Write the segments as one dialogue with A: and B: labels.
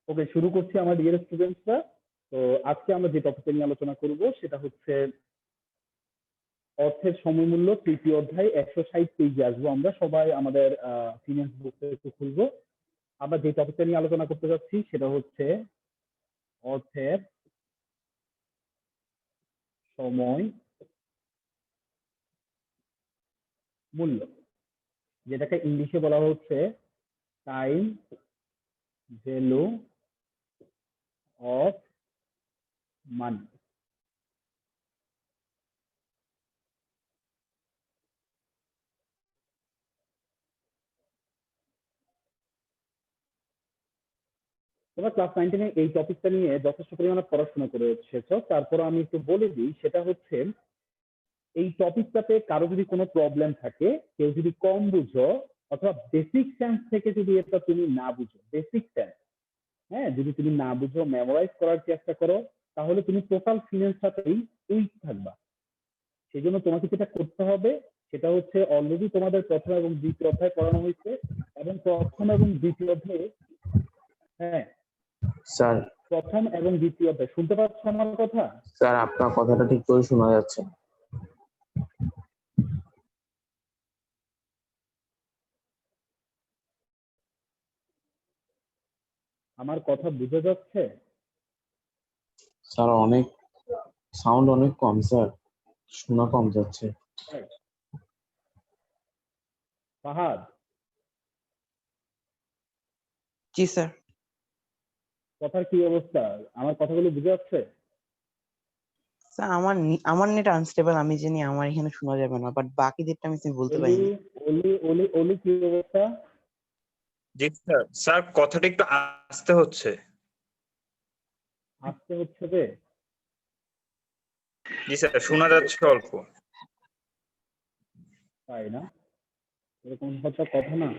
A: ওকে, শুরু করছি আমার ডিয়ার স্টুডেন্টসরা। তো আজকে আমরা যে টপিকটা নিয়ে আলোচনা করব সেটা হচ্ছে অর্থের সময়মূল্য, তৃতীয় অধ্যায় 160 পেজে আসবো। আমরা সবাই আমাদের ফিনান্স বুকটা একটু খুলবো। আমরা যে টপিকটা নিয়ে আলোচনা করতে যাচ্ছি সেটা হচ্ছে অর্থের সময় মূল্য, যেটাকে ইংলিশে বলা হচ্ছে টাইম ভ্যালু অফ মানি। তোমরা ক্লাস 9-10 এই টপিকটা নিয়ে যথেষ্ট পরিমাণে পড়াশোনা করে এসেছো, তারপর আমি একটু বলে দিই। সেটা হচ্ছে এই টপিকটাতে কারো যদি কোনো প্রবলেম থাকে, কেউ যদি কম বুঝো অথবা বেসিক সেন্স থেকে যদি এটা তুমি না বুঝো, বেসিক সেন্স, হ্যাঁ, যদি তুমি না বুঝো, মেমোরাইজ করার চেষ্টা করো, তাহলে তুমি টোটাল ফিনান্সটাতেই উইক থাকবা। সেই জন্য তোমাকে যেটা করতে হবে সেটা হচ্ছে, অলরেডি তোমাদের প্রথম এবং দ্বিতীয় অধ্যায় পড়ানো হয়েছে, এবং প্রথম এবং দ্বিতীয় অধ্যায়ে, হ্যাঁ
B: স্যার
A: প্রথম এবং দ্বিতীয় অধ্যায়, শুনতে পাচ্ছ আমার কথা?
B: স্যার আপনার কথাটা ঠিক করে শোনা যাচ্ছে।
A: আমার কথা বোঝা যাচ্ছে?
B: স্যার অনেক সাউন্ড অনেক কম স্যার, শোনা কম যাচ্ছে।
A: ফাহাদ,
C: জি স্যার।
A: কথার কি অবস্থা? আমার কথাগুলো বুঝে যাচ্ছে?
C: স্যার আমার নেট আনস্টেবল, আমি জানি আমার এখানে শোনা যাবে না, বাট বাকিদেরটা আমি বলতে
A: অলি
C: পারিনি।
A: অলি অলি অলি কি অবস্থা?
D: জি স্যার, স্যার কথাটা একটু আস্তে হচ্ছে।
A: আসতে হচ্ছে যে?
D: জি স্যার, শোনা যাচ্ছে অল্প।
A: তাই না? এরকম হচ্ছে কথা না।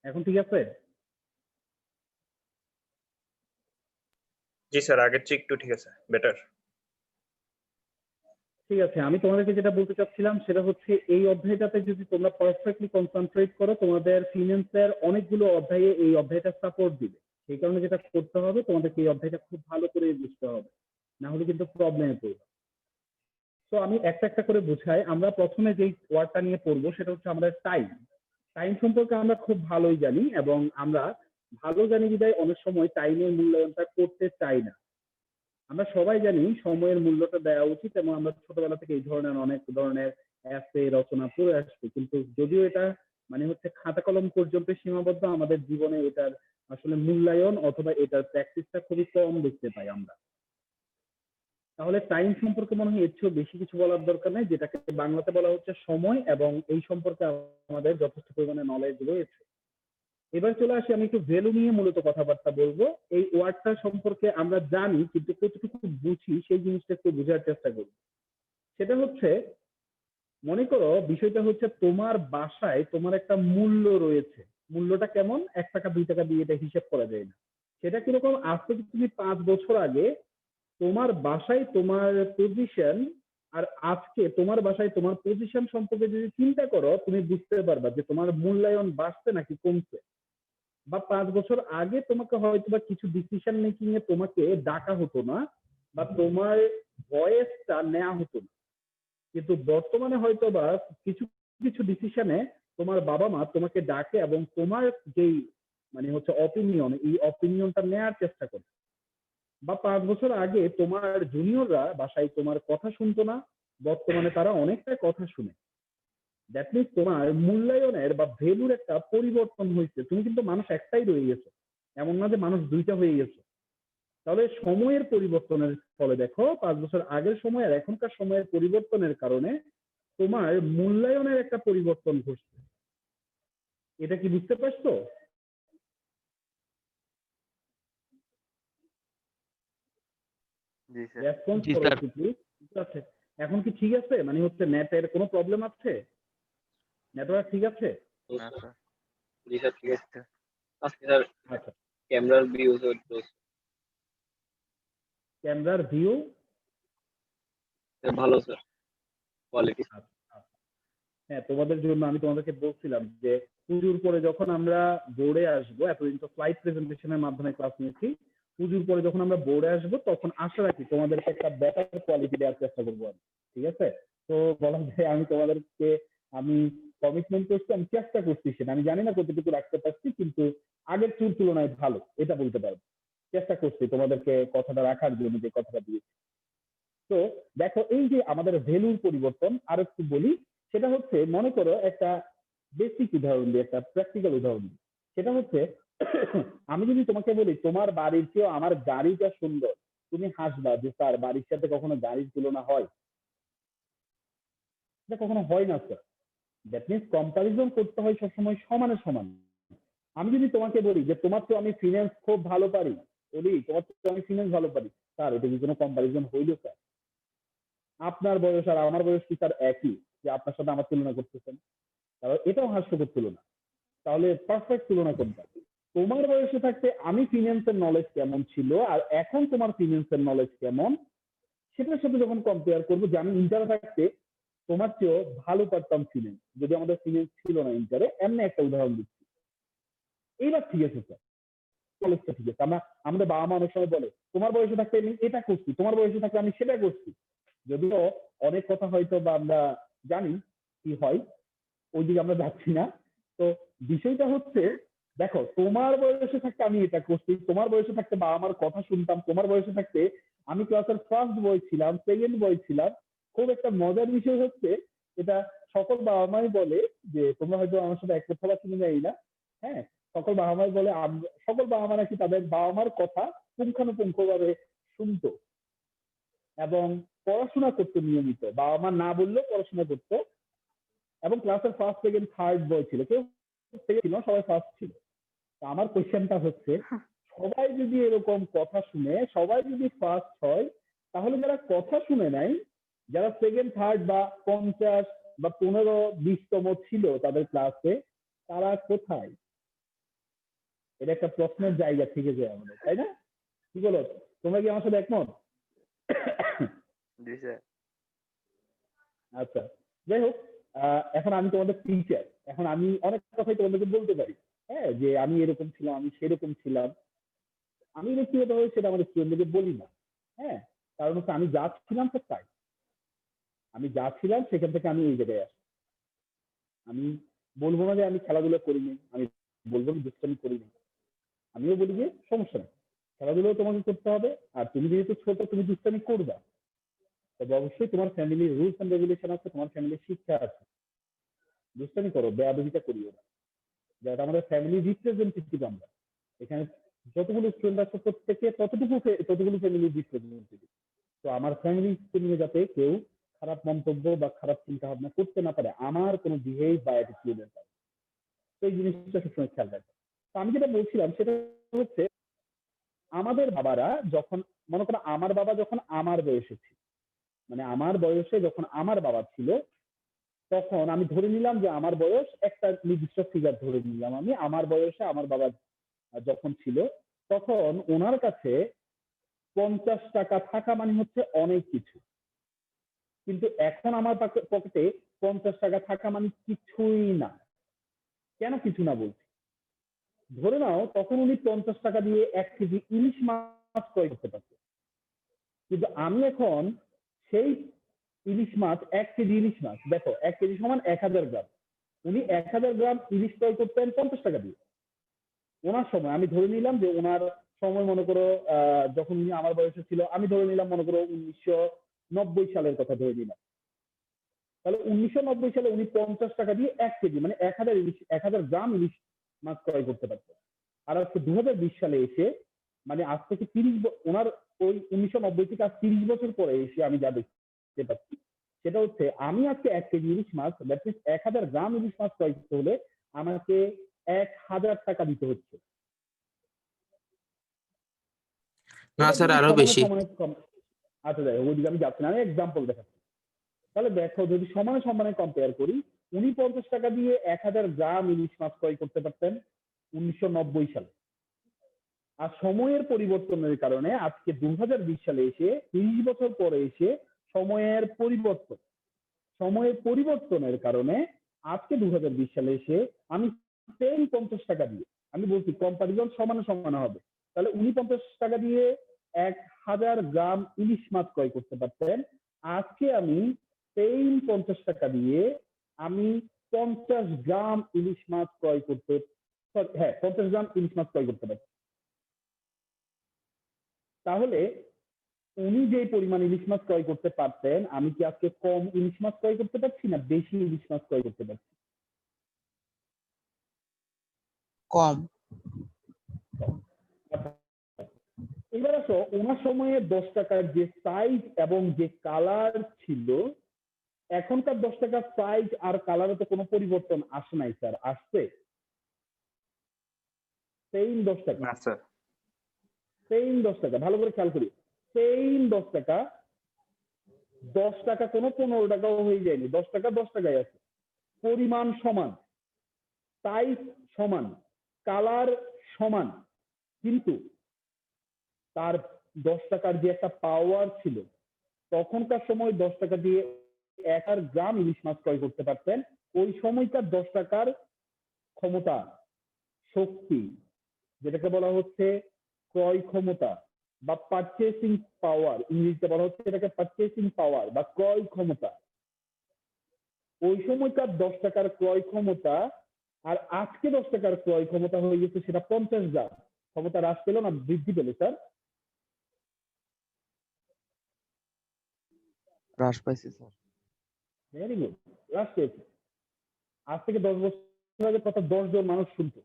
A: এখন ঠিক আছে?
D: জি স্যার, আগের চেয়ে একটু ঠিক আছে, বেটার।
A: ঠিক আছে, আমি তোমাদেরকে যেটা বলতে চাচ্ছিলাম সেটা হচ্ছে, এই অধ্যায়টাতে যদি তোমরা পারফেক্টলি কনসেন্ট্রেট করো, তোমাদের ফিনান্সের অনেকগুলো অধ্যায়ে এই অধ্যায়টা সাপোর্ট দিবে। সেই কারণে যেটা করতে হবে, তোমাদেরকে এই অধ্যায়টা খুব ভালো করে বুঝতে হবে, না হলে কিন্তু প্রবলেমে পড়বে। তো আমি একটা একটা করে বুঝাই। আমরা প্রথমে যেই ওয়ার্ডটা নিয়ে পড়বো সেটা হচ্ছে আমাদের টাইম। টাইম সম্পর্কে আমরা খুব ভালোই জানি, এবং আমরা ভালো জানি বিধায় অনেক সময় টাইমের মূল্যায়নটা করতে চাই না। আমরা সবাই জানি সময়ের মূল্যটা দেওয়া উচিত, এবং আমরা ছোটবেলা থেকে এই ধরনের অনেক ধরনের এসে রচনা পড়ে আসছি, কিন্তু যদিও এটা মানে হচ্ছে খাতা কলম পর্যন্ত সীমাবদ্ধ, আমাদের জীবনে এটার আসলে মূল্যায়ন অথবা এটার প্র্যাকটিসটা খুবই কম দেখতে পাই আমরা। তাহলে টাইম সম্পর্কে মনে হয় এর চেয়েও বেশি কিছু বলার দরকার নেই, যেটাকে বাংলাতে বলা হচ্ছে সময়, এবং এই সম্পর্কে আমাদের যথেষ্ট পরিমাণে নলেজ রয়েছে। এবার চলে আসি, আমি একটু ভ্যালু নিয়ে মূলত কথাবার্তা বলবো। এই ওয়ার্ডটা সম্পর্কে আমরা জানি, কিন্তু কতটুকু বুঝি সেই জিনিসটা একটু বোঝার চেষ্টা করি। সেটা হচ্ছে, মনে করো বিষয়টা হচ্ছে, তোমার বাসায় তোমার একটা মূল্য রয়েছে। মূল্যটা কেমন? 1 টাকা 2 টাকা দিয়ে এটা হিসেব করা যায় না। সেটা কিরকম? আজ থেকে তুমি 5 বছর আগে তোমার বাসায় তোমার পজিশন, আর আজকে তোমার বাসায় তোমার পজিশন সম্পর্কে যদি চিন্তা করো, তুমি বুঝতে পারবা যে তোমার মূল্যায়ন বাড়ছে নাকি কমছে। বা 5 বছর আগে তোমাকে হয়তো বা কিছু ডিসিশন মেকিং এ তোমাকে ডাকা হতো না, বা তোমার ভয়েসটা নেওয়া হতো না, কিন্তু বর্তমানে হয়তো বা কিছু কিছু ডিসিশনে তোমার বাবা মা তোমাকে ডাকে, এবং তোমার যেই মানে হচ্ছে অপিনিয়ন, এই অপিনিয়নটা নেওয়ার চেষ্টা করে। বা 5 বছর আগে তোমার জুনিয়ররা বাসায় তোমার কথা শুনতো না, বর্তমানে তারা অনেকটা কথা শুনে। দ্যাট মিনস তোমার মূল্যায়নের বা ভ্যালুর একটা পরিবর্তন হয়েছে। তুমি কিন্তু মানুষ একটাই রয়ে গেছো, এমন না যে মানুষ দুইটা হয়ে গেছে। তাহলে সময়ের পরিবর্তনের ফলে দেখো, 5 বছর আগের সময় আর এখনকার সময়ের পরিবর্তনের কারণে তোমার মূল্যায়নের একটা পরিবর্তন ঘটছে। এটা কি বুঝতে পারছো? রেসপন্স করো একটু প্লিজ। ঠিক আছে, এখন কি ঠিক আছে? মানে হচ্ছে নেটের কোনো প্রবলেম আছে? নেটওয়ার্ক ঠিক আছে?
E: না স্যার। জি স্যার, ঠিক আছে স্যার। আজকে স্যার
A: আচ্ছা,
E: ক্যামেরার ভিউ
A: ক্যামেরার ভিউ
E: ভালো স্যার, কোয়ালিটি।
A: হ্যাঁ, তোমাদের জন্য আমি তোমাদেরকে বলছিলাম যে পুজোর পরে যখন আমরা বোর্ডে আসবো, এতদিন তো স্লাইড প্রেজেন্টেশনের মাধ্যমে ক্লাস নিয়েছি, পুজোর পরে যখন আমরা বোর্ডে আসবো তখন আশা রাখি তোমাদেরকে একটা বেটার কোয়ালিটি দেওয়ার চেষ্টা করবো আমি, ঠিক আছে? তো বলা যায় আমি তোমাদেরকে আমি কমিটমেন্ট করছি, আমি চেষ্টা করছি, সেটা আমি জানি না কতটুকু রাখতে পারছি, কিন্তু আগের চুর তুলনায় ভালো, এটা বলতে পারবো। চেষ্টা করছি তোমাদেরকে কথাটা রাখার জন্য, যে কথাটা দিয়েছি। তো দেখো, এই যে আমাদের ভ্যালুর পরিবর্তন, আর একটু বলি, সেটা হচ্ছে মনে করো একটা বেসিক উদাহরণ দিই, একটা প্র্যাকটিক্যাল উদাহরণ দিই। সেটা হচ্ছে আমি যদি তোমাকে বলি তোমার বাড়ির চেয়েও আমার গাড়িটা সুন্দর, তুমি হাসবা যে স্যার বাড়ির সাথে কখনো গাড়ির তুলনা হয়? এটা কখনো হয় না স্যার। দ্যাট মিনস কম্পারিজন করতে হয় সবসময় সমানে সমান। আমি যদি তোমাকে বলি যে তোমার তো আমি ফিনান্স খুব ভালো পারি, বলি তোমার তো আমি ফিনান্স ভালো পারি, স্যার এটা কি কোনো কম্পারিজন হইল স্যার? আপনার বয়স আর আমার বয়স কি স্যার একই, যে আপনার সাথে আমার তুলনা করতেছেন? তাহলে এটাও হাস্যকর তুলনা। তাহলে পারফেক্ট তুলনা কোনটা? তোমার বয়সে থাকতে আমি ফিনান্সের নলেজ কেমন ছিল আর এখন তোমার ফিনান্সের নলেজ কেমন, সেটার সাথে যখন কম্পেয়ার করবো, যে আমি ইন্টারে থাকতে তোমার চেয়েও ভালো পারতাম ফিনান্স, যদি আমাদের ফিনান্স ছিল না ইন্টারে, এমনি একটা উদাহরণ দিচ্ছি। এইবার ঠিক আছে স্যার, নলেজটা ঠিক আছে। আমাদের বাবা মা অনেক সময় বলে তোমার বয়সে থাকতে আমি এটা করছি, তোমার বয়সে থাকতে আমি সেটা করছি। যদিও অনেক কথা হয়তো বা আমরা জানি কি হয়, ওই দিকে আমরা যাচ্ছি না। তো বিষয়টা হচ্ছে, দেখো তোমার বয়সে থাকতে আমি এটা করছি, তোমার বয়সে থাকতে বাবা আমার কথা শুনতাম, তোমার বয়সে থাকতে আমি ক্লাসের ফার্স্ট বয় ছিলাম, সেকেন্ড বয় ছিলাম। খুব একটা মজার বিষয় হচ্ছে, এটা সকল বাবা মাই বলে, যে তোমরা হয়তো আমার সাথে এক কথা কিনে যাই না, হ্যাঁ, সকল বাবা মাই বলে সকল বাবা মা নাকি তাদের বাবা মার কথা পুঙ্খানুপুঙ্খ ভাবে শুনতো এবং পড়াশোনা করতো নিয়মিত, বাবা মা না বললেও পড়াশোনা করতো, এবং ক্লাসের ফার্স্ট সেকেন্ড থার্ড বয় ছিল, কেউ সেকেন্ড ছিল না, সবাই ফার্স্ট ছিল। তো আমার কোয়েশ্চেনটা হচ্ছে, সবাই যদি এরকম কথা শুনে, সবাই যদি ফার্স্ট হয়, তাহলে যারা কথা শুনে নাই, যারা সেকেন্ড থার্ড বা 50 বা 15-20তম ছিল তাদের ক্লাসে, তারা কোথায়? এটা একটা প্রশ্নের জায়গা থেকে যায় আমাদের, তাই না? কি বলো, তোমরা কি আমার সাথে একমত?
E: জি স্যার।
A: আচ্ছা, যাই হোক, এখন আমি তোমাদের টিচার, এখন আমি অনেক কথাই তোমাদেরকে বলতে পারি, হ্যাঁ, যে আমি এরকম ছিলাম, আমি সেরকম ছিলাম। আমি ব্যক্তিগতভাবে সেটা আমাদের স্টুডেন্টদেরকে বলি না, হ্যাঁ, কারণ হচ্ছে আমি যা ছিলাম তো তাই, আমি যা ছিলাম সেখান থেকে আমি এই জায়গায় আসি। আমি বলবো না যে আমি খেলাধুলা করিনি, আমি বলবো না দুষ্টামি করিনি, আমিও বলি যে সমস্যা নেই, খেলাধুলাও তোমাকে করতে হবে, আর তুমি যেহেতু ছোট তুমি দুষ্টামি করবা, তবে অবশ্যই তোমার ফ্যামিলির রুলস এন্ড রেগুলেশন আছে, তোমার ফ্যামিলির শিক্ষা আছে, দুষ্টামি করো, বেয়াদবিটা করিও না। যারা আমাদের ফ্যামিলি রিপ্রেজেন্টেটিভ, আমরা এখানে যতগুলো স্টুডেন্ট আছে প্রত্যেকে ততগুলো ফ্যামিলির রিপ্রেজেন্টেটিভ। তো আমার ফ্যামিলিকে নিয়ে যাতে কেউ খারাপ মন্তব্য বা খারাপ চিন্তা ভাবনা করতে না পারে আমার কোনো বিহেভ বা অ্যাটিটিউডের কারণে, তো এই জিনিসটা সবসময় খেয়াল রাখবে। তো আমি যেটা বলছিলাম সেটা হচ্ছে, আমাদের বাবারা যখন, মনে করো আমার বাবা যখন আমার বয়সে ছিল, মানে আমার বয়সে যখন আমার বাবা ছিল, তখন আমি ধরে নিলাম যে আমার বয়স একটা নির্দিষ্ট ফিগার ধরে নিলাম, আমি আমার বয়সে আমার বাবা যখন ছিল, তখন ওনার কাছে 50 টাকা থাকা মানে হচ্ছে অনেক কিছু। কিন্তু এখন আমার পকেটে 50 টাকা থাকা মানে কিছুই না। কেন কিছু না বলছি? ধরে নাও তখন উনি 50 টাকা দিয়ে 1 কেজি ইলিশ মাছ ক্রয় করতে পারতেন, কিন্তু আমি এখন সেই ইলিশ মাছ, 1 কেজি ইলিশ মাছ, দেখো 1 কেজি সমান 1000 গ্রাম, উনি 1000 গ্রাম ইলিশ ক্রয় করতেন 50 টাকা দিয়ে। ওনার সময় আমি ধরে নিলাম যে ওনার সময়, মনে করো যখন উনি আমার বয়সে ছিল, আমি ধরে নিলাম মনে করো 1990 সালের কথা ধরে নিলাম, তাহলে 1990 সালে উনি 50 টাকা দিয়ে 1 কেজি মানে 1000 গ্রাম ইলিশ মাছ ক্রয় করতে পারতেন। আর আজকে 2020 সালে এসে, মানে আজ থেকে 30, ওনার ওই 1990 থেকে আজ 30 বছর পরে এসে আমি যা দেখতে পাচ্ছি, সেটা হচ্ছে আমি আজকে 1 কেজি ইলিশ মাছ, দ্যাট মিনস 1000 গ্রাম ইলিশ মাছ ক্রয় করতে হলে আমাকে 1000 টাকা দিতে হচ্ছে।
F: না
A: এটা
F: স্যার,
A: যদি
F: আরো
A: সমানে
F: বেশি।
A: সমানে আচ্ছা যাই হোক, ওইদিকে আমি যাচ্ছি না, আমি এক্সাম্পল দেখাচ্ছি। তাহলে দেখো, যদি সমানে সমানে কম্পেয়ার করি, উনি 50 টাকা দিয়ে 1000 গ্রাম ইলিশ মাছ ক্রয় করতে পারতেন 1990 সালে, আর সময়ের পরিবর্তনের কারণে আজকে 2020 সালে এসে 30 বছর পরে এসে সময়ের পরিবর্তনের কারণে আজকে 2020 সালে এসে আমি সেম 50 টাকা দিয়ে, আমি বলছি কম্পারিজন সমানে সমান হবে, তাহলে উনি 50 টাকা দিয়ে 1000 গ্রাম ইলিশ মাছ ক্রয় করতে পারতেন। আজকে আমি সেম 50 টাকা দিয়ে আমি 50 গ্রাম ইলিশ মাছ ক্রয় করতে, হ্যাঁ 50 গ্রাম ইলিশ মাছ ক্রয় করতে পারছি। তাহলে উনি যে পরিমাণ ইলিশ মাছ ক্রয় করতে পারতেন, আমি কি আজকে কম ইলিশ মাছ ক্রয় করতে পারছি না বেশি ইলিশ মাছ ক্রয় করতে পারছি?
C: কম।
A: এবার আসো, ওনার সময়ে 10 টাকার যে সাইজ এবং যে কালার ছিল, এখনকার 10 টাকার সাইজ আর কালারে তো কোনো পরিবর্তন আসে নাই স্যার, আসছে? সেম 10 টাকা,
D: না স্যার।
A: সেম 10 টাকা, ভালো করে খেয়াল করি, সেম 10 টাকা, 10 টাকা কোনো 15 টাকাও হয়ে যায়নি, 10 টাকা 10 টাকায় আছে, পরিমাণ সমান, সাইজ সমান, কালার সমান, কিন্তু তার 10 টাকার যে একটা পাওয়ার ছিল, তখনকার সময় 10 টাকা দিয়ে 1000 গ্রাম ইলিশ মাছ ক্রয় করতে পারতেন। ওই সময়কার 10 টাকার ক্ষমতা, শক্তি, যেটাকে বলা হচ্ছে ক্রয় ক্ষমতা বা পারচেসিং পাওয়ার, ইংরেজিতে বলা হচ্ছে এটাকে পারচেসিং পাওয়ার বা ক্রয় ক্ষমতা। ওই সময়কার 10 টাকার ক্রয় ক্ষমতা আর আজকে 10 টাকার ক্রয় ক্ষমতা হয়ে গেছে সেটা 50 গ্রাম। ক্ষমতা হ্রাস পেল না বৃদ্ধি পেল স্যার?
C: হ্রাস পাইছে স্যার।
A: ভেরি গুড, হ্রাস পেয়েছে। আজ থেকে 10 বছর আগে কথা 10 জন মানুষ শুনতো,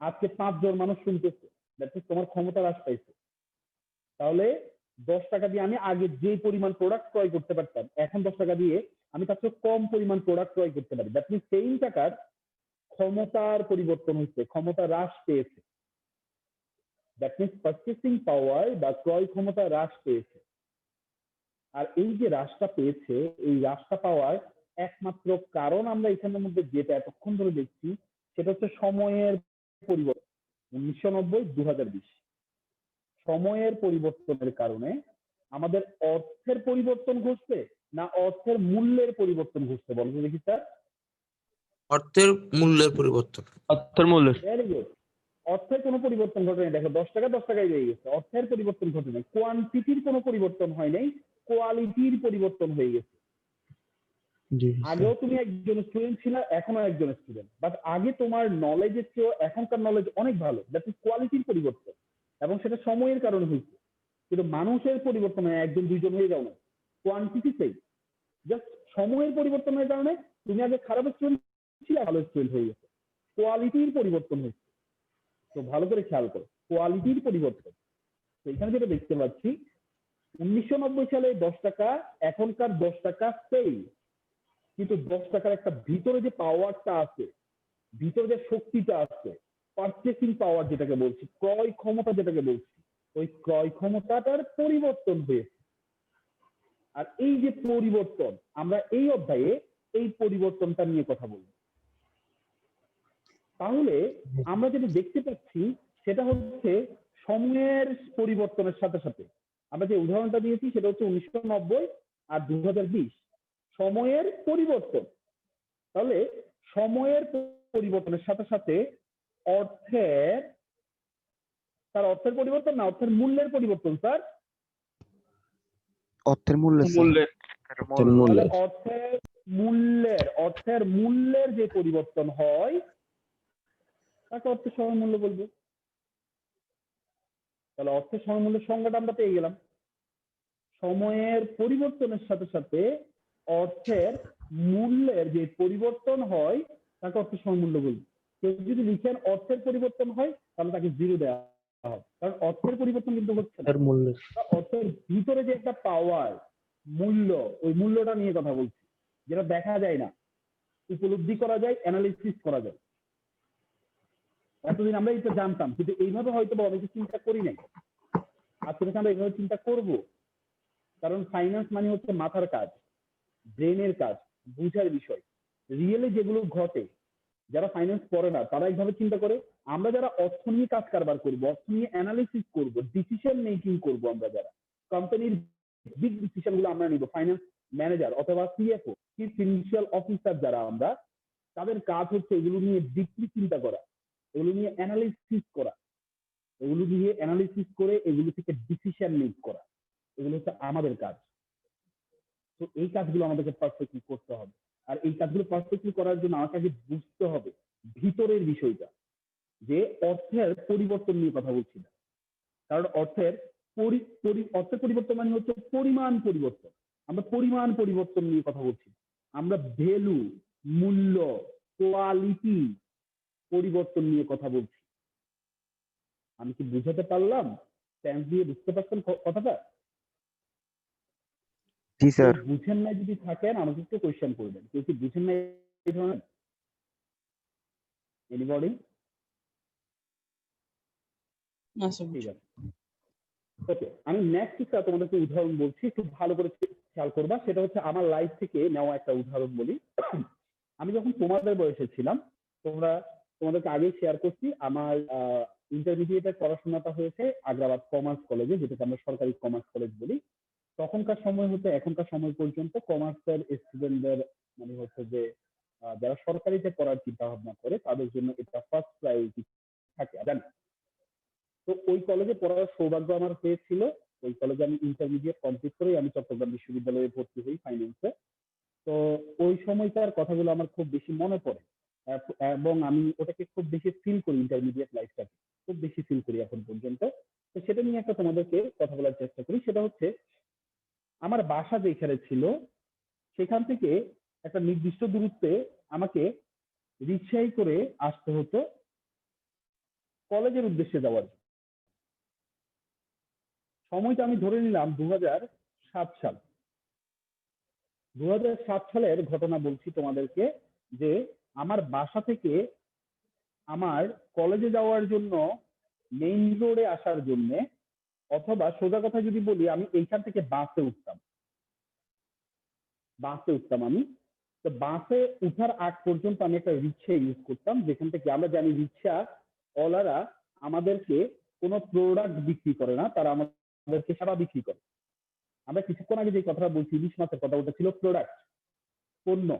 A: আজকে 5 জন মানুষ শুনতেছে, দ্যাট মিন্স তোমার ক্ষমতা হ্রাস পাইছে। তাহলে 10 টাকা দিয়ে আমি আগে যে পরিমাণ প্রোডাক্ট ক্রয় করতে পারতাম, এখন 10 টাকা দিয়ে আমি তার চেয়ে কম পরিমাণ প্রোডাক্ট ক্রয় করতে পারি। দ্যাট মিন্স সেম টাকার ক্ষমতার পরিবর্তন হচ্ছে, ক্ষমতা হ্রাস পেয়েছে। দ্যাট মিন্স পারচেসিং পাওয়ার বা ক্রয় ক্ষমতা হ্রাস পেয়েছে। আর এই যে হ্রাসটা পেয়েছে, এই হ্রাসটা পাওয়ার একমাত্র কারণ আমরা এখানের মধ্যে যেটা এতক্ষণ ধরে দেখছি, সেটা হচ্ছে সময়ের পরিবর্তন। 1990-2020 সময়ের পরিবর্তনের কারণে আমাদের অর্থের পরিবর্তন ঘটছে না অর্থের মূল্যের পরিবর্তন ঘটছে, বলতে দেখি স্যার?
F: অর্থের মূল্যের পরিবর্তন।
E: অর্থের মূল্য।
A: Very good. অর্থের কোনো পরিবর্তন ঘটেনি, দেখো 10 টাকা 10 টাকায় রয়ে গেছে, অর্থের পরিবর্তন ঘটে নাই, কোয়ান্টিটির কোনো পরিবর্তন হয় নাই, কোয়ালিটির পরিবর্তন হয়ে গেছে। আগেও তুমি একজন স্টুডেন্ট ছিল, এখনো একজন স্টুডেন্ট, বাট আগে তোমার নলেজের চেয়েও এখনকার নলেজ অনেক ভালো, দ্যাট ইজ কোয়ালিটির পরিবর্তন, এবং সেটা সময়ের কারণে হয়েছে। কিন্তু মানুষের পরিবর্তন হয়, একজন দুইজন হয়ে যাও না, কোয়ান্টিটি সেই, জাস্ট সময়ের পরিবর্তনের কারণে তুমি আগে খারাপ স্টুডেন্ট ছিলে, ভালো স্টুডেন্ট হয়ে গেছে, কোয়ালিটির পরিবর্তন হয়েছে। তো ভালো করে খেয়াল করো, কোয়ালিটির পরিবর্তন। তো এখানে যেটা দেখতে পাচ্ছি, 1990 সালে 10 টাকা, এখনকার 10 টাকা সেই, কিন্তু 10 টাকার একটা ভিতরে যে পাওয়ারটা আছে, ভিতরে যে শক্তিটা আছে, পারচেসিং পাওয়ার যেটাকে বলছি, ক্রয় ক্ষমতা যেটাকে বলছি, ওই ক্রয় ক্ষমতাটার পরিবর্তন হয়েছে। আর এই যে পরিবর্তন, আমরা এই অধ্যায়ে এই পরিবর্তনটা নিয়ে কথা বলবো। তাহলে আমরা যেটা দেখতে পাচ্ছি সেটা হচ্ছে সময়ের পরিবর্তনের সাথে সাথে, আমরা যে উদাহরণটা দিয়েছি সেটা হচ্ছে 1990 আর 2020 সময়ের পরিবর্তন। তাহলে সময়ের পরিবর্তনের সাথে সাথে অর্থের, তার অর্থের পরিবর্তন না অর্থের মূল্যের পরিবর্তন স্যার?
C: অর্থের মূল্য স্যার।
E: মূল্যের।
A: তাহলে অর্থের মূল্যের যে পরিবর্তন হয় তাকে অর্থের সময় মূল্য বলবো। তাহলে অর্থের সময় মূল্যের সংজ্ঞাটা আমরা পেয়ে গেলাম। সময়ের পরিবর্তনের সাথে সাথে অর্থের মূল্যের যে পরিবর্তন হয় তাকে অর্থের সময় মূল্য বলবো। কেউ যদি লিখেন অর্থের পরিবর্তন হয় তাহলে তাকে 0 দেওয়া হবে, কারণ অর্থের পরিবর্তন কিন্তু হচ্ছে না। অর্থের ভিতরে যে একটা পাওয়ার, মূল্য, ওই মূল্যটা নিয়ে কথা বলছি, যেটা দেখা যায় না, উপলব্ধি করা যায়, অ্যানালিসিস করা যায়। এতদিন আমরা এটা জানতাম, কিন্তু এইভাবে হয়তো অনেকে চিন্তা করি নাই। আজকে থেকে আমরা এইভাবে চিন্তা করব, কারণ ফাইন্যান্স মানে হচ্ছে মাথার কাজ, ব্রেনের কাজ, বুঝার বিষয়। রিয়েলি যেগুলো ঘটে, যারা ফাইন্যান্স পড়ে না তারা এইভাবে চিন্তা করে। আমরা যারা অর্থ নিয়ে কাজ কারবার করবো, অর্থ নিয়ে অ্যানালিসিস করবো, ডিসিশন মেকিং করবো, আমরা যারা কোম্পানির বিগ ডিসিশন গুলো আমরা নিব, ফাইন্যান্স ম্যানেজার অথবা সিএফও, চিফ ফিনান্সিয়াল অফিসার যারা আমরা, তাদের কাজ হচ্ছে এগুলো নিয়ে ডিপলি চিন্তা করা, এগুলো নিয়ে অ্যানালিসিস করা, এগুলো নিয়ে অ্যানালিসিস করে এগুলো থেকে ডিসিশন মেক করা, এগুলো হচ্ছে আমাদের কাজ। তো এই কাজগুলো আমাদেরকে পারফেক্টলি করতে হবে। আর এই কাজগুলো পারফেক্টলি করার জন্য আমাকে আগে বুঝতে হবে ভিতরের বিষয়টা, যে অর্থের পরিবর্তন নিয়ে কথা বলছি না। কারণ অর্থের পরিবর্তন মানে হচ্ছে পরিমাণ পরিবর্তন। আমরা পরিমাণ পরিবর্তন নিয়ে কথা বলছি, আমরা ভ্যালু, মূল্য, কোয়ালিটি পরিবর্তন নিয়ে কথা বলছি। আমি কি বুঝাতে পারলাম? টেন্স দিয়ে বুঝতে পারছেন কথাটা?
E: জি
A: কেউ বুঝেন নাই যদি থাকেন আমাকে একটু কোয়েশ্চেন করবেন। কেউ কি বুঝেন নাই এই ধরনের? এনিবডি?
C: না স্যার,
A: ঠিক আছে, ওকে। আমি নেক্সট তোমাদেরকে উদাহরণ বলছি, একটু ভালো করে খেয়াল করবা। সেটা হচ্ছে আমার লাইফ থেকে নেওয়া একটা উদাহরণ বলি। আমি যখন তোমাদের বয়সে ছিলাম, তোমাদেরকে আগেই শেয়ার করছি, আমার ইন্টারমিডিয়েটের পড়াশোনাটা হয়েছে আগ্রাবাদ কমার্স কলেজে, যেটাকে আমরা সরকারি কমার্স কলেজ বলি। তখনকার সময় হতে এখনকার সময় পর্যন্ত কমার্সের স্টুডেন্টদের মানে হচ্ছে যে যারা সরকারিতে পড়ার চিন্তা ভাবনা করে তাদের জন্য এটা ফার্স্ট প্রায়োরিটি থাকে, জানেন। তো ওই কলেজে পড়ার সৌভাগ্য আমার হয়েছিল। ওই কলেজে আমি ইন্টারমিডিয়েট কমপ্লিট করে আমি চট্টগ্রাম বিশ্ববিদ্যালয়ে ভর্তি হই ফাইন্যান্সে। তো ওই সময়কার কথাগুলো আমার খুব বেশি মনে পড়ে, এবং আমি ওটাকে খুব বেশি ফিল করি, ইন্টারমিডিয়েট লাইফটাকে খুব বেশি ফিল করি এখন পর্যন্ত। তো সেটা নিয়ে একটা তোমাদেরকে কথা বলার চেষ্টা করি। সেটা হচ্ছে আমার বাসা যেখানে ছিল সেখান থেকে একটা নির্দিষ্ট দূরত্বে আমাকে রিক্সায় করে আসতে হতো কলেজের উদ্দেশ্যে যাওয়ার জন্য। সময়টা আমি ধরে নিলাম 2007 সাল। 2007 সালের ঘটনা বলছি তোমাদেরকে, যে আমার বাসা থেকে আমার কলেজে যাওয়ার জন্য মেইন রোডে আসার জন্য, অথবা সোজা কথা যদি বলি, আমি এইখান থেকে বাসে উঠতাম। আমি তো বাসে উঠার আগ পর্যন্ত আমি একটা রিক্সা ইউজ করতাম, যেখান থেকে আমরা জানি রিক্সা ওলারা আমাদেরকে কোনো প্রোডাক্ট বিক্রি করে না, তারা আমাদেরকে সেবা বিক্রি করে। আমরা কিছুক্ষণ আগে যে কথাটা বলছি ইলিশ মাছের কথা, ওটা ছিল প্রোডাক্ট, পণ্য।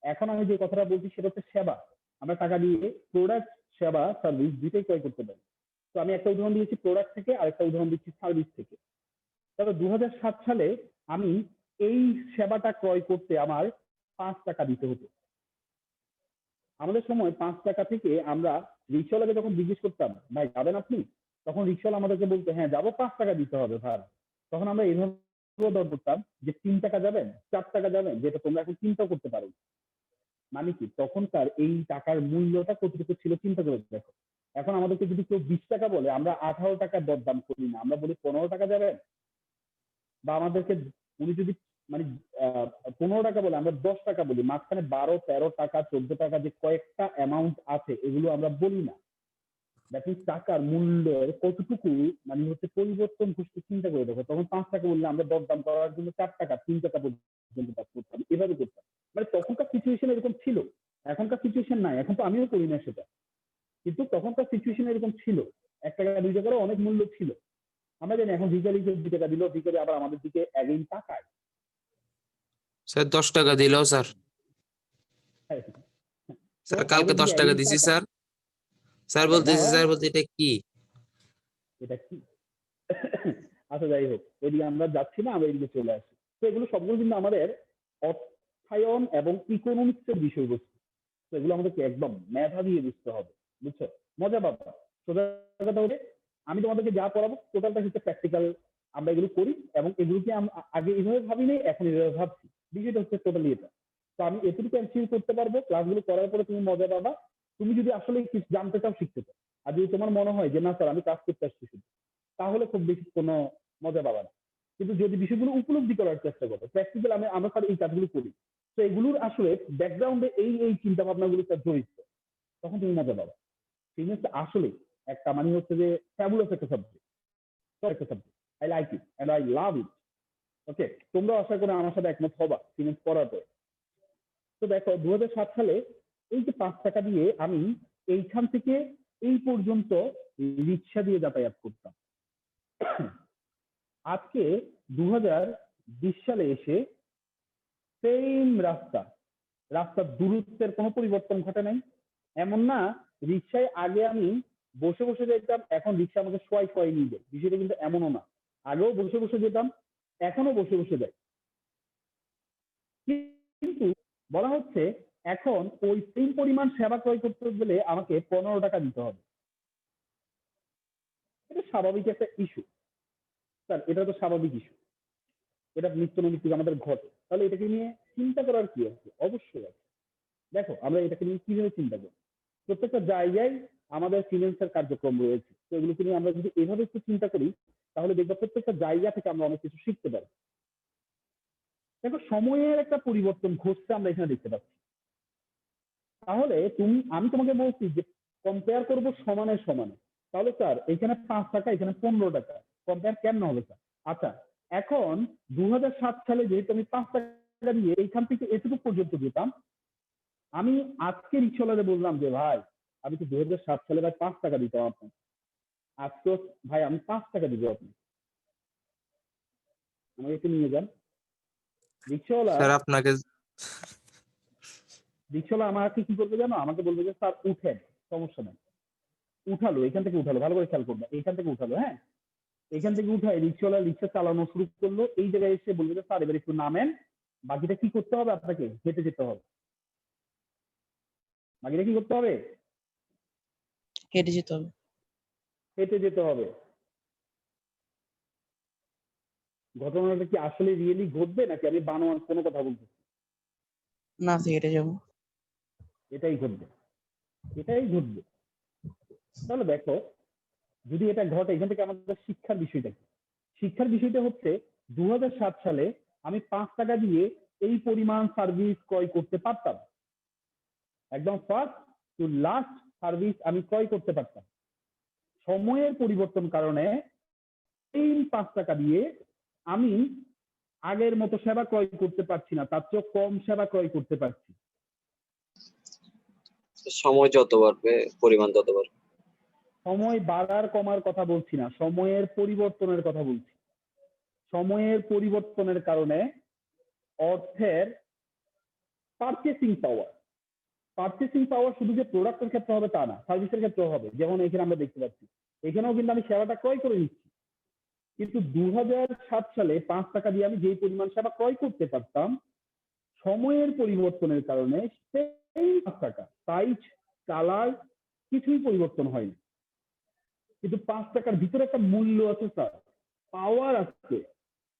A: এখন আমি যে কথাটা বলছি সেটা হচ্ছে সেবা। আমরা টাকা দিয়ে প্রোডাক্ট, সেবা, সার্ভিস দুইটাই ক্রয় করতে পারি। তো আমি একটা উদাহরণ দিয়েছি প্রোডাক্ট থেকে, আরেকটা উদাহরণ দিচ্ছি সার্ভিস থেকে। তবে 2007 সালে আমি এই সেবাটা ক্রয় করতে আমার 5 টাকা দিতে হতো। আমাদের সময় 5 টাকা থেকে আমরা রিক্সাওয়ালাকে যখন জিজ্ঞেস করতাম, ভাই যাবেন আপনি, তখন রিক্সাওয়ালা আমাদেরকে বলতো, হ্যাঁ যাবো, 5 টাকা দিতে হবে ভাড়া। তখন আমরা এইভাবে দর করতাম যে 3 টাকা যাবেন, 4 টাকা যাবেন, যেটা তোমরা এখন চিন্তা করতে পারো। মানে কি তখনকার এই টাকার মূল্যটা কতটুকু ছিল চিন্তা করে দেখো। এখন আমাদেরকে যদি কেউ 20 টাকা বলে, আমরা 18 টাকা দরদাম করি না, আমরা বলি 15 টাকা যাবেন। বা আমাদেরকে উনি যদি মানে 15 টাকা বলে, আমরা 10 টাকা বলি। মাঝখানে 12, 13 টাকা, 14 টাকা যে কয়েকটা অ্যামাউন্ট আছে, এগুলো আমরা বলি না। দ্যাট মিনস টাকার মূল্যের কতটুকু মানে হচ্ছে পরিবর্তন ঘটছে চিন্তা করে দেখো। তখন 5 টাকা বললে আমরা দরদাম করার জন্য 4 টাকা, 3 টাকা পর্যন্ত করতাম, এভাবে করতাম। মানে তখনকার সিচুয়েশন এরকম ছিল, এখনকার সিচুয়েশন নাই। এখন তো আমিও করি না সেটা, কিন্তু তখনকার সিচুয়েশন এরকম ছিল। 1 টাকা 2 টাকারও অনেক মূল্য ছিল। আমরা জানি এখন ভিখারি 2 টাকা দিল, ভিখারি আবার আমাদের দিকে অ্যাগেইন তাকায়।
F: স্যার 10 টাকা দিল স্যার।
A: হ্যাঁ, তো
F: স্যার কালকে
A: আমাদের
F: 10
A: দিকে
F: টাকা
A: অ্যাগেইন
F: দিছি
A: তাকায়।
F: স্যার। স্যার
A: আচ্ছা
F: বলতেছে, স্যার বলতে এটা কি?
A: এটা কি? আচ্ছা যাই হোক, ওইদিকে আমরা যাচ্ছি না, আমরা এদিকে চলে আসি। তো এগুলো সবগুলো কিন্তু আমাদের অর্থায়ন এবং ইকোনমিক্স এর বিষয়বস্তু। তো এগুলো আমাদেরকে একদম মেধা দিয়ে বুঝতে হবে, বুঝছো? মজা পাবা। সোজা কথা হলে আমি তোমাদেরকে যা পড়াবো টোটালটা হচ্ছে প্র্যাকটিক্যাল। আমরা এগুলো করি এবং এগুলোকে আগে এইভাবে ভাবি নাই, এখন এইভাবে ভাবছি। বিষয়টা হচ্ছে টোটালি এটা। তো আমি এতটুকু অ্যাচিভ করতে পারবো, ক্লাসগুলো করার পরে তুমি মজা পাবা। তুমি যদি আসলে কিছু জানতে চাও, শিখতে চাও, আর যদি তোমার মনে হয় যে না স্যার আমি কাজ করতে আসছি শুধু, তাহলে খুব বেশি কোনো মজা পাবা না। কিন্তু যদি বিষয়গুলো উপলব্ধি করার চেষ্টা করো, প্র্যাকটিক্যাল আমরা স্যার এই কাজগুলো করি, তো এগুলোর আসলে ব্যাকগ্রাউন্ডে এই চিন্তা ভাবনাগুলো স্যার জড়িত, তখন তুমি মজা পাবা। ফিনান্স আসলে একটা মানে হচ্ছে যে ফ্যাবুলাস একটা subject, I like it and I love it. Okay, তোমরা আশা করে আমার সাথে একমত হবা ফিনান্স পড়ার পরে। তো দেখো 2007 সালে এই যে 5 টাকা দিয়ে আমি এইখান থেকে এই পর্যন্ত রিক্সা দিয়ে যাতায়াত করতাম। আজকে 2020 সালে এসে সেম রাস্তা রাস্তার দূরত্বের কোনো পরিবর্তন ঘটে নাই। এমন না রিক্সায় আগে আমি বসে বসে যেতাম, এখন রিক্সা আমাকে শোয়াই শোয়াই নিয়ে যায়, বিষয়টা কিন্তু এমনও না। আগেও বসে বসে যেতাম, এখনো বসে বসে যায়। কিন্তু বলা হচ্ছে এখন ওই সেম পরিমাণ সেবা ক্রয় করতে গেলে আমাকে 15 টাকা দিতে হবে। এটা স্বাভাবিক একটা ইস্যু স্যার, এটা তো স্বাভাবিক ইস্যু, এটা নিত্য নৈমিত্তিক আমাদের ঘটে। তাহলে এটাকে নিয়ে চিন্তা করার কি আছে? অবশ্যই আছে। দেখো আমরা এটাকে নিয়ে কিভাবে চিন্তা করি, প্রত্যেকটা জায়গায় আমাদের ফিন্যান্সের কার্যক্রম রয়েছে, তো এগুলোকে নিয়ে আমরা যদি এভাবে একটু চিন্তা করি তাহলে দেখবো প্রত্যেকটা জায়গা থেকে আমরা অনেক কিছু শিখতে পারি। দেখো সময়ের একটা পরিবর্তন ঘটছে আমরা এখানে দেখতে পাচ্ছি। তাহলে আমি তোমাকে বলছি যে কম্পেয়ার করবো সমানে সমানে, তাহলে স্যার এখানে 5 টাকা এখানে 15 টাকা, কম্পেয়ার কেমন হবে স্যার? আচ্ছা, এখন 2007 সালে যেহেতু আমি 5 টাকা দিয়ে এইখান থেকে এটুকু পর্যন্ত যেতাম, আমি আজকে রিক্সাওয়ালারে বললাম যে ভাই আমি তো 2007 সালে ভাই 5 টাকা দিতাম আপনার, আজকে ভাই আমি 5 টাকা দিব, আপনি আমাকে একটু নিয়ে যান। রিক্সাওয়ালা
F: স্যার আপনাকে
A: রিক্সাওয়ালা আমাকে কি করবে জানো? আমাকে বলবে যে স্যার উঠেন, সমস্যা নেই। উঠালো, এখান থেকে উঠালো, ভালো করে খেয়াল করবে, এখান থেকে উঠালো, হ্যাঁ এখান থেকে উঠায় রিক্সাওয়ালা রিক্সা চালানো শুরু করলো। এই জায়গায় এসে বলবে যে স্যার এবার একটু নামেন, বাকিটা কি করতে হবে? আপনাকে হেঁটে যেতে হবে। বাকিটা কি করতে হবে?
C: হেঁটে যেতে হবে।
A: হেঁটে যেতে হবে। ঘটনাটা কি আসলে রিয়েলি ঘটবে নাকি আমি বানোয়াট কোনো কথা বলতেছি?
C: না স্যার, হেঁটে যাবো।
A: এটাই ঘটবে, এটাই ঘটবে। তাহলে দেখো যদি এটা ঘটে, এখান থেকে আমাদের শিক্ষার বিষয়টা কি? শিক্ষার বিষয়টা হচ্ছে 2007 সালে আমি 5 টাকা দিয়ে এই পরিমাণ সার্ভিস ক্রয় করতে পারতাম, একদম ফার্স্ট টু লাস্ট সার্ভিস আমি ক্রয় করতে পারতাম। সময়ের পরিবর্তন কারণে এই 5 টাকা দিয়ে আমি আগের মতো সেবা ক্রয় করতে পারছি না, তার চেয়ে কম সেবা ক্রয় করতে পারছি।
E: সময় যত বাড়বে পরিমাণ তত বাড়বে।
A: সময় বাড়ার কমার কথা বলছি না, সময়ের পরিবর্তনের কথা বলছি। সময়ের পরিবর্তনের কারণে অর্থের পারচেসিং পাওয়ার শুধু যে প্রোডাক্টের ক্ষেত্রে হবে তা না, সার্ভিসের ক্ষেত্রেও হবে। যেমন এখানে আমরা দেখতে পাচ্ছি এখানেও কিন্তু আমি সেবাটা ক্রয় করে নিচ্ছি, কিন্তু 2007 সালে 5 টাকা দিয়ে আমি যেই পরিমাণ সেবা ক্রয় করতে পারতাম, সময়ের পরিবর্তনের কারণে সেই 5 টাকা সাইজ কালার কিছুই পরিবর্তন হয়নি, কিন্তু 5 টাকার ভিতরে একটা মূল্য আছে স্যার, পাওয়ার আছে।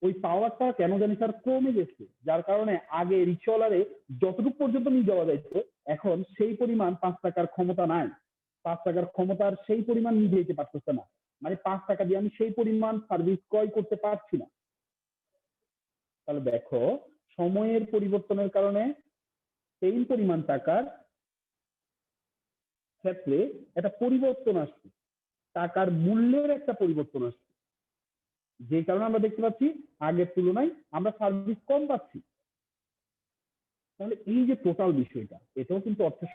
A: ওই পাওয়ারটা কেন জানি স্যার কমে গেছে, যার কারণে আগে রিক্সাওয়ালারে যতটুকু পর্যন্ত নিয়ে যাওয়া যাইত, এখন সেই পরিমাণ 5 টাকার ক্ষমতা নাই। 5 টাকার ক্ষমতার সেই পরিমাণ নিয়ে যেতে পারতেছে না, মানে 5 টাকা দিয়ে আমি সেই পরিমাণ সার্ভিস ক্রয় করতে পারছি না। তাহলে দেখো সময়ের পরিবর্তনের কারণে সেই পরিমাণ টাকার ক্ষেত্রে একটা পরিবর্তন আসছে, টাকার মূল্যের একটা পরিবর্তন আসছে, যে কারণে আমরা দেখতে পাচ্ছি আগের তুলনায় আমরা সার্ভিস কম পাচ্ছি। তাহলে এই যে টোটাল বিষয়টা, এটাও কিন্তু অর্থের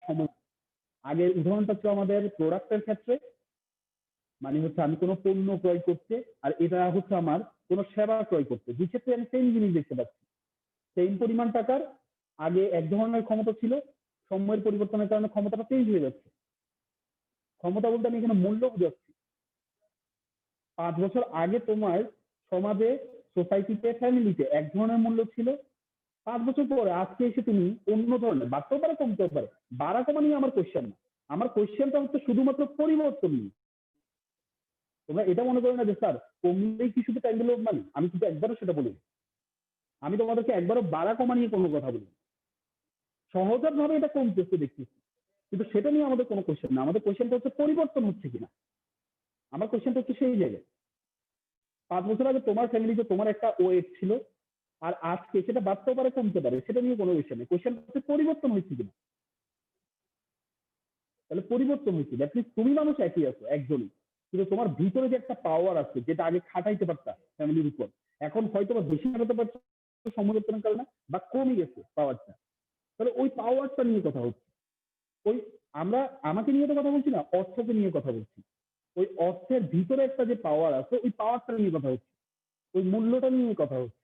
A: সময়। আগের উদাহরণটা ছিল আমাদের প্রোডাক্টের ক্ষেত্রে, মানে হচ্ছে আমি কোনো পণ্য ক্রয় করতে, আর এটা হচ্ছে আমার কোনো সেবা ক্রয় করতে, দুই ক্ষেত্রে আমি সেম জিনিস দেখতে পাচ্ছি। সেম পরিমাণ টাকার আগে এক ধরনের ক্ষমতা ছিল, সময়ের পরিবর্তনের কারণে ক্ষমতাটা চেঞ্জ হয়ে যাচ্ছে। ক্ষমতা বলতে আমি এখানে মূল্য বুঝাচ্ছি। 5 বছর আগে তোমার সমাজে, সোসাইটিতে, ফ্যামিলিতে এক ধরনের মূল্য ছিল, 5 বছর পরে আজকে এসে তুমি অন্য ধরনের, বাড়তেও পারে কমতেও পারে, বাড়া কমা নিয়ে আমার কোশ্চেন না, আমার কোশ্চেনটা হচ্ছে শুধুমাত্র পরিবর্তন নিয়ে। তোমরা এটা মনে করো না যে স্যার কমলেই কি শুধু টাইম মানে, আমি কিন্তু একবারও সেটা বলি, আমি তোমাদেরকে একবারও বাড়া কমা নিয়ে কোনো কথা বলি, সহজাত ভাবে এটা কমতেছে দেখতেছি, কিন্তু সেটা নিয়ে আমাদের কোনো কোশ্চেন না, আমাদের কোশ্চেনটা হচ্ছে পরিবর্তন হচ্ছে কিনা। আমার কোশ্চেনটা হচ্ছে সেই জায়গায় 5 বছর আগে তোমার ফ্যামিলিতে তোমার একটা ওয়েট ছিল, আর আজকে সেটা বাড়তেও পারে কমতে পারে, সেটা নিয়ে কোনো কোশ্চেন নেই, কোশ্চেন হচ্ছে পরিবর্তন হচ্ছে কিনা। তাহলে পরিবর্তন হচ্ছে, দ্যাট মিনস তুমি মানুষ একই আছো একজনই, কিন্তু তোমার ভিতরে যে একটা পাওয়ার আছে যেটা আগে খাটাইতে পারতা ফ্যামিলির উপর, এখন হয়তো বা বেশি খাটাতে পারছো সমবেতনের কারণে, বা কমে গেছে পাওয়ারটা। তাহলে ওই পাওয়ারটা নিয়ে কথা হচ্ছে। ওই আমরা আমাকে নিয়ে তো কথা বলছি না, অর্থকে নিয়ে কথা বলছি। ওই অর্থের ভিতরে একটা যে পাওয়ার আছে, ওই পাওয়ারটা নিয়ে কথা হচ্ছে, ওই মূল্যটা নিয়ে কথা হচ্ছে,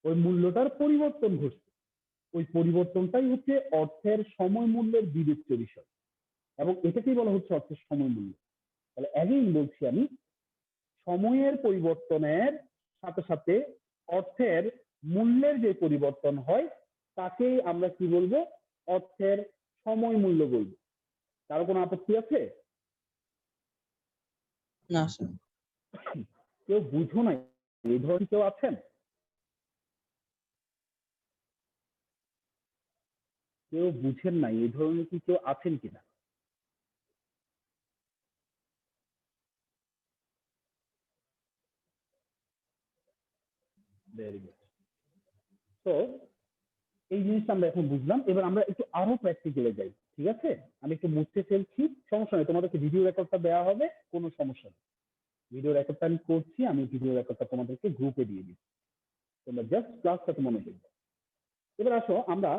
A: ওই মূল্যটার পরিবর্তন ঘটছে। ওই পরিবর্তনটাই হচ্ছে অর্থের সময় মূল্যের বিবেচ্য বিষয়, এবং এটাকেই বলা হচ্ছে অর্থের সময় মূল্য। তাহলে অ্যাগেইন বলছি আমি, সময়ের পরিবর্তনের সাথে সাথে অর্থের মূল্যের যে পরিবর্তন হয় তাকেই আমরা কি বলবো, অর্থের সময় মূল্য বলবো। কারো কোনো আপত্তি আছে?
C: না স্যার।
A: কেউ বুঝো নাই, এই ধরনের কেউ আছেন? কেউ বুঝেন নাই এই ধরনের কি কেউ আছেন কিনা? Very good. তো এই জিনিসটা আমরা এখন বুঝলাম, এবার আমরা একটু আরো প্র্যাকটিক্যালে যাই, ঠিক আছে? আমি একটু মুছতে ফেলছি, সমস্যা নেই, তোমাদেরকে ভিডিও রেকর্ডটা দেওয়া হবে, কোনো সমস্যা নেই। ভিডিও রেকর্ডটা আমি করছি, আমি ভিডিও রেকর্ডটা তোমাদেরকে গ্রুপে দিয়ে দিচ্ছি, তোমরা জাস্ট ক্লাসটাকে মনোযোগ দাও। এবার আসো আমরা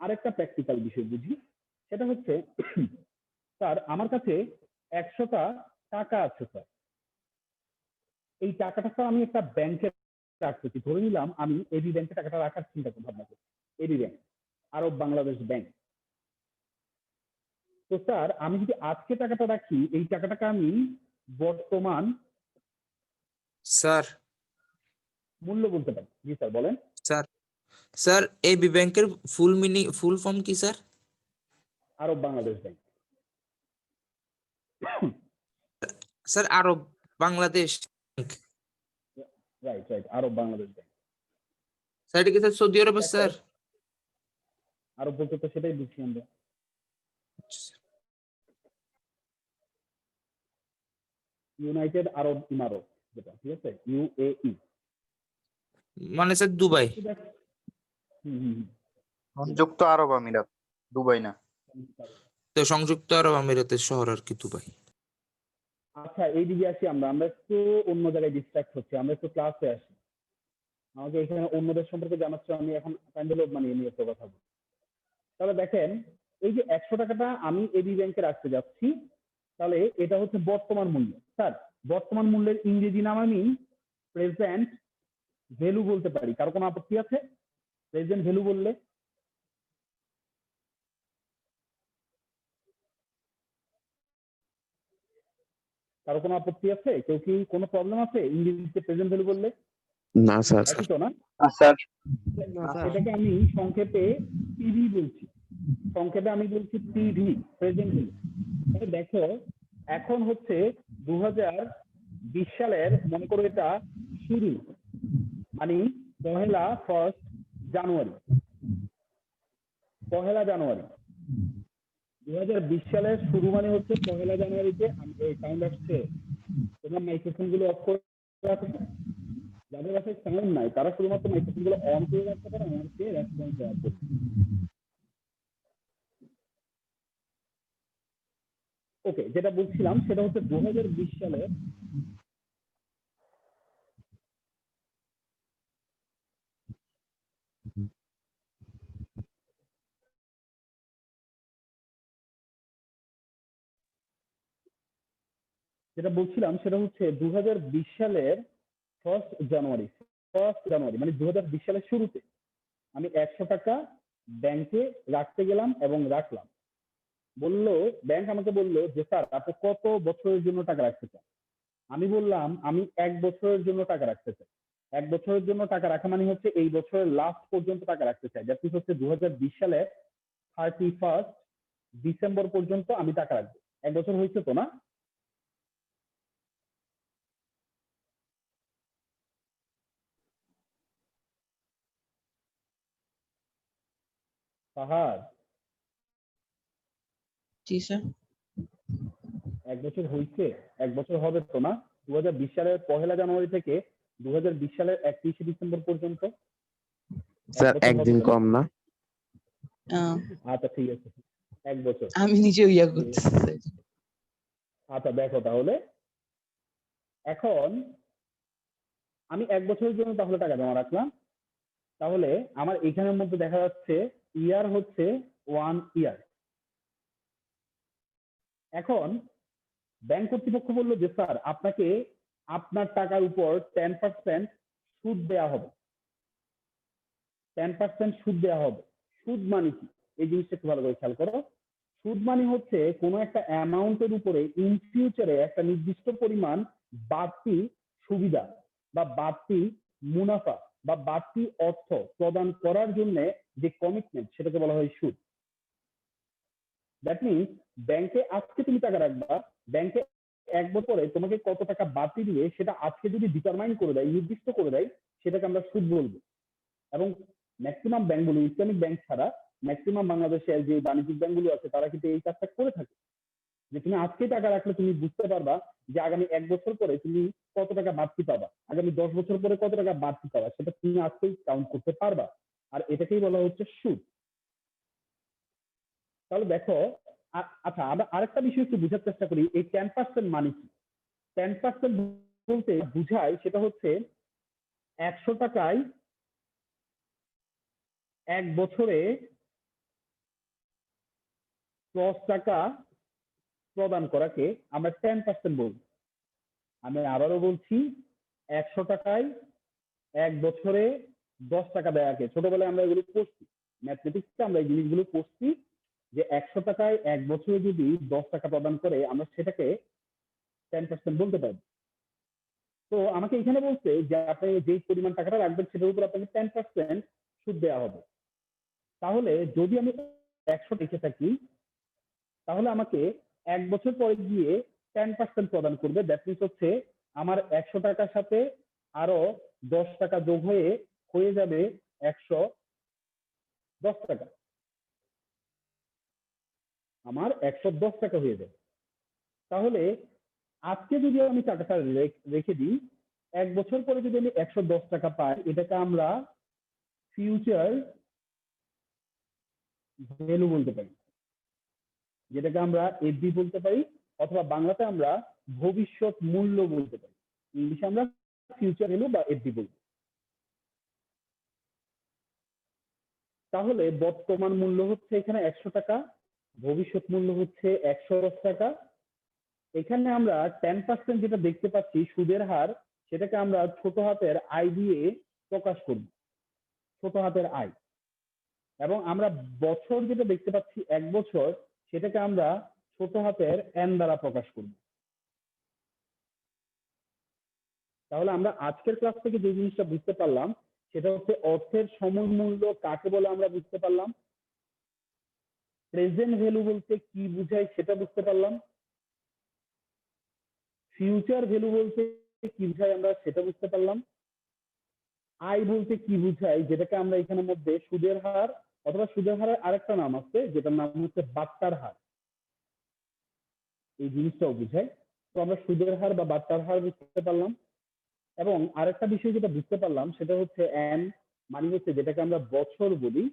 A: আরেকটা প্র্যাকটিক্যাল বিষয় বুঝি, সেটা হচ্ছে স্যার আমার কাছে 100টা টাকা আছে স্যার, এই টাকাটা স্যার আমি একটা ব্যাংকে রাখতেছি, ধরে নিলাম আমি এবি ব্যাংকে টাকাটা রাখার চিন্তা ভাবনা করছি, এবি ব্যাংক, আরব বাংলাদেশ ব্যাংক। তো স্যার আমি যদি আজকে টাকাটা রাখি, এই টাকাটাকে আমি বর্তমান
F: স্যার
A: মূল্য বলতে পারি। জি স্যার বলেন।
F: স্যার স্যার এবি ব্যাংকের ফুল ফর্ম কি স্যার?
A: আরব বাংলাদেশ ব্যাংক।
F: স্যার আরব বাংলাদেশ ব্যাংক।
A: রাইট রাইট, আরব বাংলাদেশ ব্যাংক।
F: স্যার এটা কি স্যার সৌদি আরব স্যার?
A: আরব বলতে তো সেটাই বুঝছি আমরা। ইউনাইটেড আরব ইমারত, যেটা ঠিক আছে, ইউএই।
F: মানে স্যার দুবাই।
E: সংযুক্ত আরব আমিরাত, দুবাই না।
F: তো সংযুক্ত আরব আমিরাতের শহর আর কি দুবাই।
A: আচ্ছা এইদিকে আসি, আমরা একটু অন্য জায়গায় ডিস্ট্রাক্ট হচ্ছে, আমরা একটু ক্লাসে আসি। আমাকে এখানে অন্যদের সম্পর্কে জানাচ্ছ, আমি এখন প্যান্ডেলব মানিয়ে নিয়ে একটু কথা বলবো। তাহলে দেখেন, এই যে 100 টাকাটা আমি এবি ব্যাংকে রাখতে যাচ্ছি, তাহলে এটা হচ্ছে বর্তমান মূল্য। স্যার বর্তমান মূল্যের ইংরেজি নাম আমি প্রেজেন্ট ভ্যালু বলতে পারি, কারো কোনো আপত্তি আছে প্রেজেন্ট ভ্যালু বললে? কারো কোনো আপত্তি আছে? কেউ কি কোনো প্রবলেম আছে ইংরেজিতে প্রেজেন্ট ভ্যালু বললে?
B: না স্যার।
A: একই তো না?
E: স্যার
A: এটাকে আমি সংক্ষেপে পিভি বলছি, সংক্ষেপে আমি বলছি পিভি, প্রেজেন্ট ভ্যালু। দেখো এখন হচ্ছে 2020 সালের, মনে করো এটা শুরু, মানে ফার্স্ট জানুয়ারি, 2020 সালের শুরু মানে হচ্ছে 1 জানুয়ারিতে। এই সাউন্ড আসছে, তোমরা মাইক্রোফোন গুলো অফ করে রাখো, যাদের কাছে সাউন্ড নাই তারা শুধুমাত্র মাইক্রোফোন গুলো অন করে রাখতে পারে, আমাকে রেসপন্স দেওয়ার জন্য। ওকে, যেটা বলছিলাম সেটা হচ্ছে 2020 সালের যেটা বলছিলাম সেটা হচ্ছে 2020 সালের ফার্স্ট জানুয়ারি, মানে 2020 সালের শুরুতে আমি 100 টাকা ব্যাংকে রাখতে গেলাম এবং রাখলাম। বললো, ব্যাংক আমাকে বললো যে স্যার আপনি কত বছরের জন্য টাকা রাখতে চান? আমি বললাম আমি 1 বছরের জন্য টাকা রাখতে চাই। 1 বছরের জন্য টাকা রাখা মানে হচ্ছে এই বছরের লাস্ট পর্যন্ত টাকা রাখতে চাই, দ্যাট মিন্স হচ্ছে 2020 সালের 31 ডিসেম্বর পর্যন্ত আমি টাকা রাখবো। 1 বছর হয়েছে তো না? ফাহাদ,
C: জি স্যার।
A: 1 বছর হয়েছে? 1 বছর হবে তো না? 2020 সালের 1 জানুয়ারি থেকে 2020 সালের 31 ডিসেম্বর পর্যন্ত
B: স্যার
A: বছর
B: একদিন
A: হবে তো না?
B: কম না?
A: আচ্ছা ঠিক আছে, 1 বছর।
C: আমি নিজে ইয়া করতেছি স্যার।
A: আচ্ছা দেখো তাহলে, এখন আমি 1 বছরের জন্য তাহলে টাকা জমা রাখলাম, তাহলে আমার এখানের মধ্যে দেখা যাচ্ছে ইয়ার হচ্ছে 1 ইয়ার। এখন ব্যাংক কর্তৃপক্ষ বললো যে স্যার আপনাকে আপনার টাকার উপর 10% সুদ দেওয়া হবে, 10% সুদ দেওয়া হবে। সুদ মানে কি এই জিনিসটা একটু ভালো করে খেয়াল করো। সুদ মানে হচ্ছে কোনো একটা অ্যামাউন্টের উপরে ইন ফিউচারে একটা নির্দিষ্ট পরিমাণ বাড়তি সুবিধা বা বাড়তি মুনাফা বা বাড়তি অর্থ প্রদান করার জন্য যে কমিটমেন্ট সেটাকে বলা হয় সুদ। দ্যাট মিনস ব্যাংকে আজকে তুমি টাকা রাখবা, ব্যাংকে এক বছর পরে তোমাকে কত টাকা বাড়তি দিবে সেটা আজকে যদি ডিটারমাইন করে দেয়, নির্দিষ্ট করে দেয়, সেটাকে আমরা সুদ বলবো। এবং ম্যাক্সিমাম ব্যাংকগুলো, ইসলামিক ব্যাংক ছাড়া ম্যাক্সিমাম বাংলাদেশের যে বাণিজ্যিক ব্যাংকগুলো আছে তারা কিন্তু এই কাজটা করে থাকে। যে তুমি আজকে টাকা রাখলে তুমি বুঝতে পারবা যে আগামী 1 বছর পরে তুমি কত টাকা বাড়তি পাবা, আগামী 10 বছর পরে কত টাকা বাড়তি পাবা, সেটা তুমি আজকেই কাউন্ট করতে পারবা। আর এটাকেই বলা হচ্ছে সুদ। তাহলে দেখো, আচ্ছা আমরা আরেকটা বিষয় একটু বোঝার চেষ্টা করি, এই 10% মানে কি? 10% বলতে বুঝায় সেটা হচ্ছে 100 টাকায় 1 বছরে 10 টাকা প্রদান করাকে আমরা 10% বলবো। আমি আবারও বলছি, 100 টাকায় 1 বছরে 10 টাকা দেয়াকে, ছোটবেলায় আমরা এগুলো পড়ছি, ম্যাথমেটিক্সে আমরা এই জিনিসগুলো পড়ছি যে 100 টাকায় 1 বছরে যদি 10 টাকা প্রদান করে আমরা সেটাকে 10% বলতে পারবো। তো আমাকে এখানে বলছে যে আপনি যেই পরিমাণ টাকাটা রাখবেন সেটার উপর আপনাকে 10% সুদ দেওয়া হবে। তাহলে যদি আমি 100 লিখে থাকি তাহলে আমাকে 1 বছর পরে গিয়ে 10% প্রদান করবে। দ্যাট মিনস হচ্ছে আমার 100 টাকার সাথে আরো 10 টাকা যোগ হয়ে যাবে 110 টাকা। আমার 110 টাকা হয়ে যাবে। তাহলে আজকে যদি আমি টাকাটা রেখে দিই, 1 বছর পরে যদি আমি 110 টাকা পাই, এটাকে আমরা ফিউচার ভ্যালু বলতে পারি, যেটাকে আমরা এফডি বলতে পারি, অথবা বাংলাতে আমরা ভবিষ্যৎ মূল্য বলতে পারি। ইংলিশে আমরা ফিউচার ভ্যালু বা এফডি বলবো। তাহলে বর্তমান মূল্য হচ্ছে এখানে 100 টাকা, ভবিষ্যৎ মূল্য হচ্ছে 110 টাকা। এখানে আমরা 10% যেটা দেখতে পাচ্ছি সুদের হার, সেটাকে আমরা ছোট হাতের আই দিয়ে প্রকাশ করব, ছোট হাতের আই। এবং আমরা বছর যেটা দেখতে পাচ্ছি 1 বছর, সেটাকে আমরা ছোট হাতের এন দ্বারা প্রকাশ করব। তাহলে আমরা আজকের ক্লাস থেকে যে জিনিসটা বুঝতে পারলাম সেটা হচ্ছে অর্থের সময় মূল্য কাকে বলে আমরা বুঝতে পারলাম, প্রেজেন্ট ভ্যালু বলতে কি বোঝায় সেটা বুঝতে পারলাম, ফিউচার ভ্যালু বলতে কি বোঝায় আমরা সেটা বুঝতে পারলাম, আয় বলতে কি বোঝায় যেটাকে আমরা এখানের মধ্যে সুদের হার, অথবা সুদের হারের আরেকটা নাম আছে যেটার নাম হচ্ছে বাট্টার হার, এই জিনিসটাও বুঝায়। তো আমরা সুদের হার বা বাট্টার হার বুঝতে পারলাম। এবং আরেকটা বিষয় যেটা বুঝতে পারলাম সেটা হচ্ছে এন মানে হচ্ছে যেটাকে আমরা বছর বলি,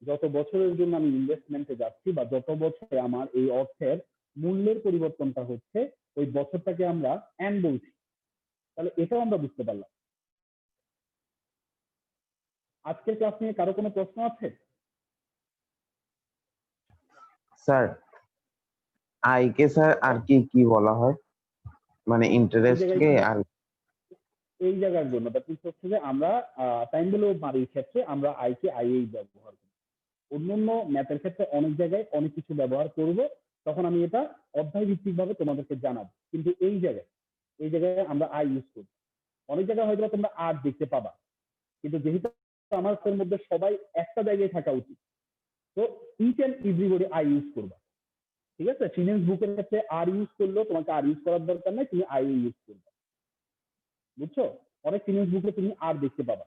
A: যত বছরের জন্য আমি ইনভেস্টমেন্টে যাচ্ছি বা যত বছরে আমার এই অর্থের মূল্যের পরিবর্তনটা হচ্ছে, ওই বছরটাকে আমরা এন বলছি। তাহলে এটাও আমরা বুঝতে পারলাম। আজকের ক্লাস নিয়ে কারো কোনো প্রশ্ন আছে?
B: স্যার আইকে স্যার আর কি কি বলা হয়, মানে ইন্টারেস্ট কে আর
A: এই জায়গার জন্য দ্যাট মিনস হচ্ছে যে আমরা টাইম ভ্যালু মারির ক্ষেত্রে আমরা আইকে আইএই ব্যবহার করি। অন্যান্য ম্যাথের ক্ষেত্রে অনেক জায়গায় অনেক কিছু ব্যবহার করব, তখন আমি এটা অধ্যায় ভিত্তিক ভাবে তোমাদেরকে জানাবো। কিন্তু এই জায়গায় আমরা আই ইউজ করি। অনেক জায়গায় হয়তো তোমরা আর দেখতে পাবা, কিন্তু যেহেতু আমাদের মধ্যে সবাই একটা জায়গায় থাকা উচিত, তো each and everybody I use করবা। ঠিক আছে, ফিনান্স বুকের ক্ষেত্রে আর ইউজ করলেও তোমাকে আর ইউজ করার দরকার নাই, তুমি আই ইউজ করবা। বুঝছো? অনেক ফিনান্স বুকে তুমি আর দেখতে পাবা,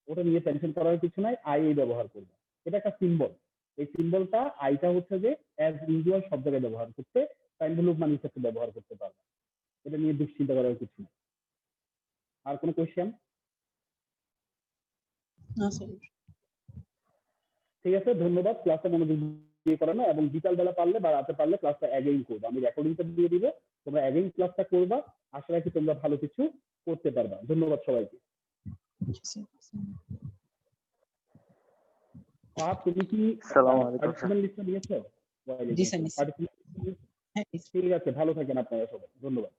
A: ওটা নিয়ে টেনশন করার কিছু নাই, আই ব্যবহার করবে। এটা একটা সিম্বল। এই সিম্বলটা আইটা হচ্ছে যে অ্যাজ ইউজুয়াল সব জায়গায় ব্যবহার করতে, টাইম ভ্যালু মানির ক্ষেত্রে ব্যবহার করতে পারবে। এটা নিয়ে দুশ্চিন্তা করার কিছু নেই। আর কোনো কোয়েশ্চেন? ঠিক আছে, ধন্যবাদ ক্লাসটা মনোযোগ দিয়ে করানো, এবং বিকাল বেলা পারলে বা রাতে পারলে ক্লাসটা অ্যাগেইন করবো। আমি রেকর্ডিংটা দিয়ে দিব, তোমরা অ্যাগেইন ক্লাসটা করবা। আশা রাখি তোমরা ভালো কিছু করতে পারবা। ধন্যবাদ সবাইকে। তুমি কি
E: আসসালামু আলাইকুম স্যার।
A: পার্টিসিপেন্ট লিস্টটা নিয়েছো?
C: জি স্যার, নিচ্ছি।
A: Participant list? ঠিক আছে, ভালো থাকেন আপনারা সবাই, ধন্যবাদ।